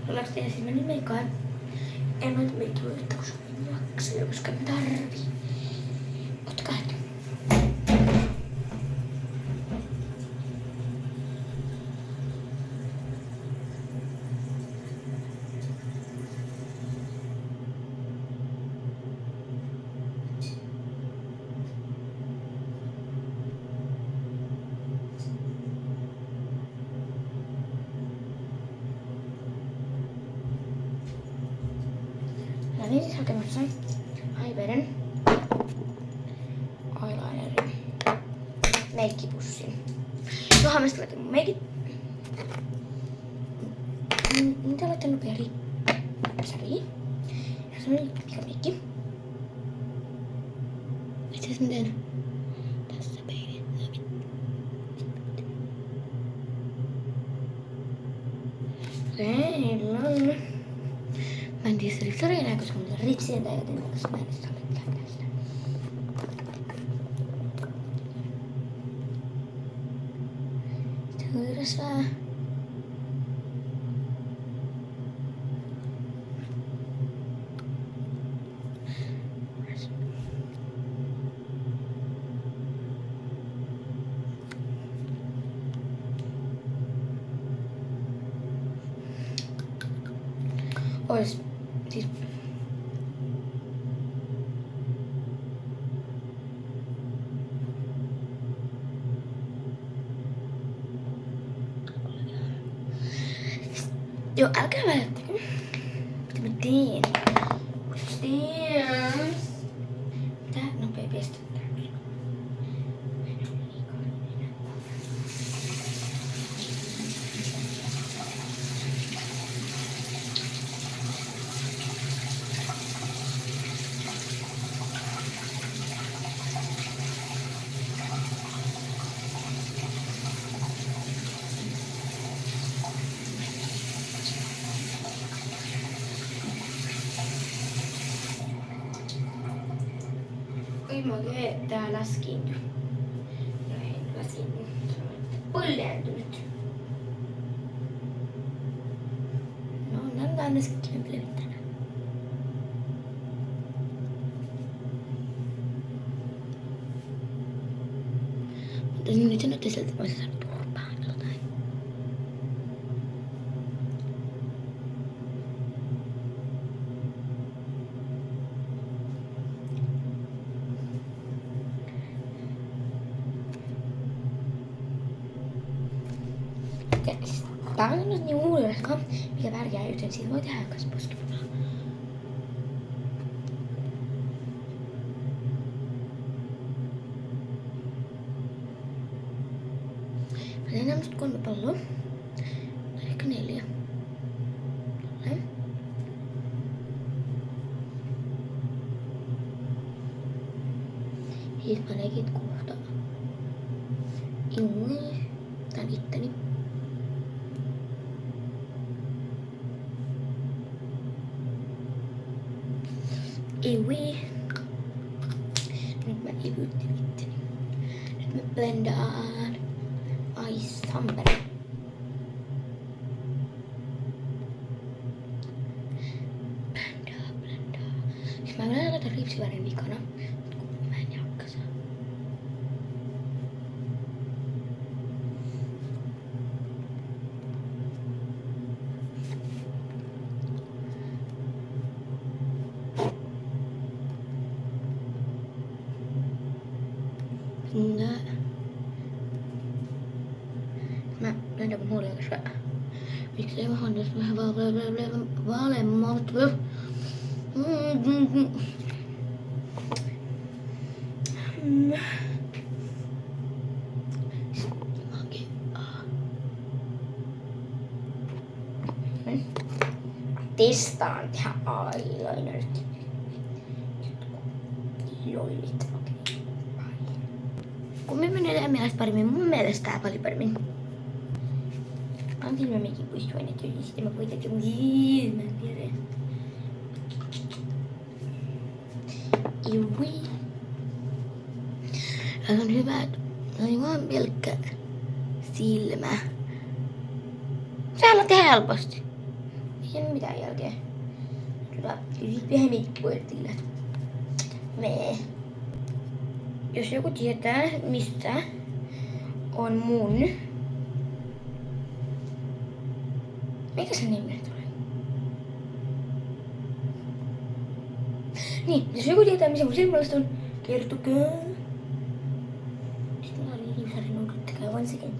Lastiin siis meni meikaan. En noita meikkiä voi yrittää, koska en jaksa, koska mä tarvii. Ottakaa hetki. Mä olin siis hakemassa Aiveden eyelinerin meikkipussin. Johan mä sitten laitan mun meikit. Mitä laitan nopea ripsariin. Ja se on pikameikki. Itse asiassa mä teen tässä peiliin. Okei, lol. Mä en tiedä ripsaria enää, koska mulla on ripsiä tai joten tällaista mä en saa mitään sitä. Sitten höyräsää. Ois siis joo, älkää välittäkö. Mitä mä teen? Mitä nopea pistettää? Okei, tää läskiin. Näin läskiin. Se on pulleantunut. No, annetaan läskiin levittää. Mutta nyt sanotte sieltä, että mä olisin saanut turpaan jotain. Tää on nyt niin uudestaan, mikä värjää, joten siitä voi tehdä kas poskipunaa. Mä teen tämmöstä 3 palloa. Tai ehkä 4. Näin. Siis mä leikit kohta. Tän itteni. Iwi. Nyt mä ivyttin itteni. Nyt mä blendaan Ice Summer. Blendaa. Siis mä voin laittaa ripsivärin vikana, mut kun mä en jaksa. Mä blendaan mun huolia koska miksei mä hoidas vähän vaaleammalta. Testaan tehdä eyelinerit. Lollit. Okei. Kumpi menee teidän mielestä paremmin? Mun mielestä tää paljon paremmin. Until mä making push 22, niin sitten mä kuitenkin mä en tiedä. Iwi. Tää on hyvä, että on vaan pelkkä silmä. Sehän on helposti. jäänyt mitään jälkeä. Pehmit voitillat. Mee. Jos joku tietää, mistä on mun... Mikä se nimi tulee? Niin, jos joku tietää, missä mun silmälasit on, kertokaa. Sitten mä olin Riisarin noudattakaa once again.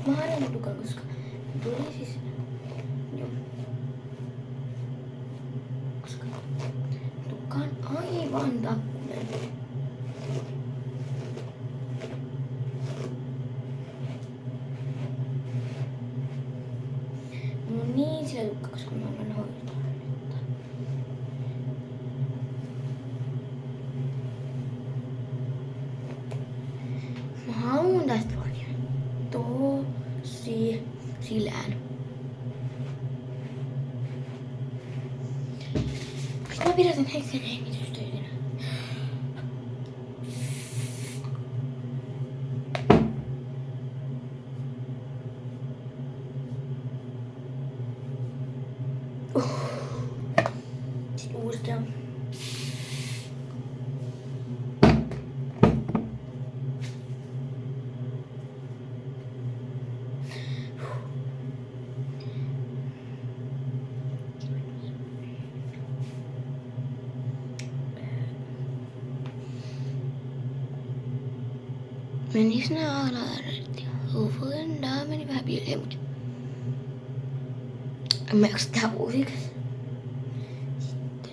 Mä haluan tukan, koska tuli siis... Joo. Koska tukka on aivan takkunen. No niin, sillä tukka, koska mä annan hoitaa. Mä haluan tästä vaan tosi silään. Sitten mä pidätän hetken hengitystyötä. Sitten uudestaan. Menis nää alaret ja huufulendaa meni vähän pieleen, mut en mä jaksa tehdä uusiksi. Sitten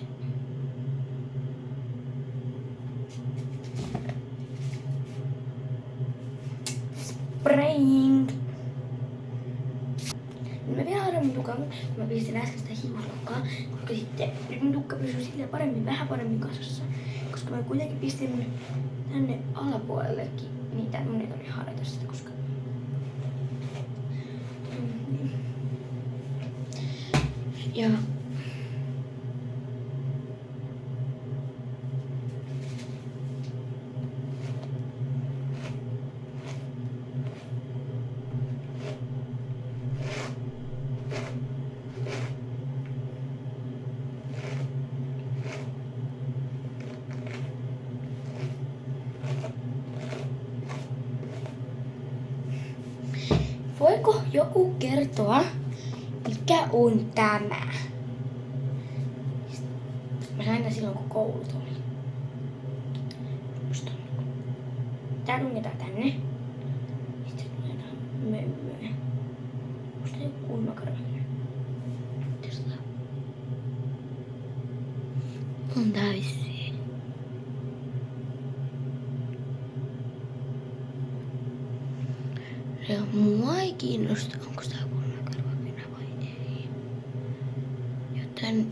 spraying. Mä vielä haluan mun tukan, kun mä pistin äsken sitä hiuslokkaa, koska sitten nyt mun tukka pysyy silleen paremmin, vähän paremmin kasassa. Koska mä kuitenkin pistin mun tänne alapuolellekin, niin tää mun ei tarvitse harjoita sitä, koska... Ja... Voiko joku kertoa, mikä on tämä? Mä sain tän silloin, kun koulut oli. Tää tungetaan tänne. Sitten tungetaan mömmöä. Musta ei oo kulmakarva. Testaa. On tää vissiin. Ja mua ei kiinnosta, onko tää kulmakarvakynä vai ei. Joten...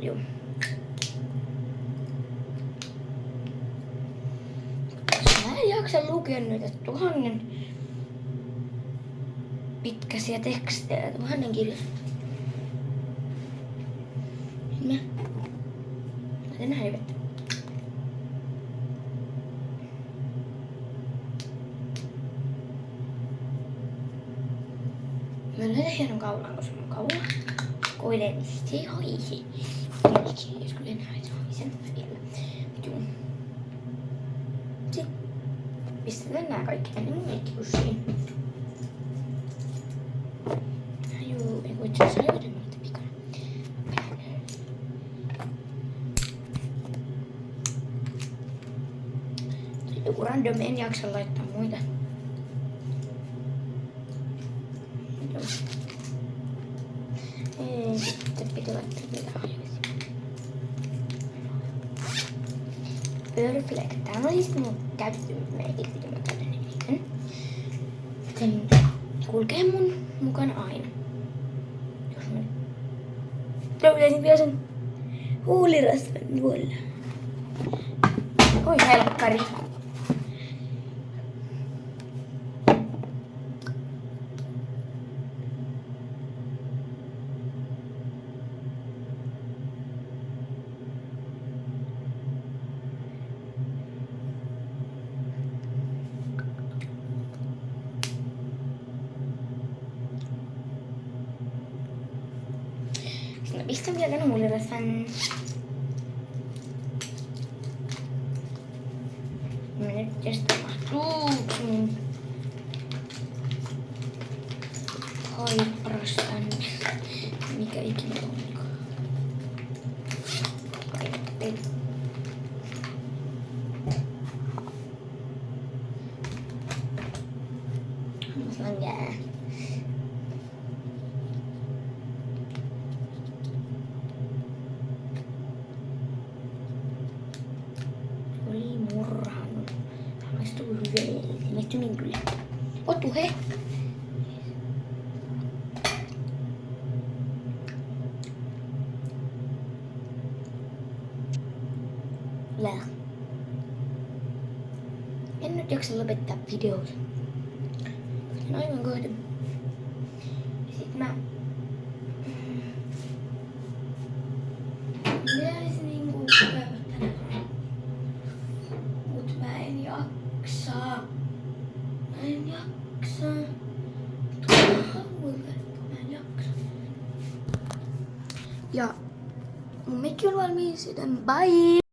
Joo. Mä en jaksa lukea noita 1000 pitkäisiä tekstejä, 1000 kirjaa. Mä teen häivettä. Mä löytän hienon kaulan, koska mun kaula koilee, se ei hoisi. Jos kyllä enää ei hoisen vielä. Juu. Sitten pistetään nää kaikki tänne mun meikkipussiin. Juu, ei voi itse asiassa löytää mulle pikana. Joku random, en jaksa laittaa muita. Sitten piti laittaa vielä hajoisia. Perfect. Tää on siis mun käytetty meikit, mitä mä käytän eniten. Joten kulkee mun mukana aina. Jos mä löytäisin vielä sen huulirasvan tuolla. Oi helkkari. No pistän vielä tänne mullirasan. Mä nyt tästä mahtuuks mun haiparas tänne. Mikä ikinä onkaan. Jää. Oli murhannut. Tämä maistuu hyvältä. Maistuu niin kyllä. Otu he. Lää. En nyt jaksa lopettaa videota. No aivan kohta. Sitten mä pitäis niinku käydä tänään. Mut mä en jaksa. Mä en jaksa. Mä en jaksa. Ja mun mikki on valmiin, sitten bye!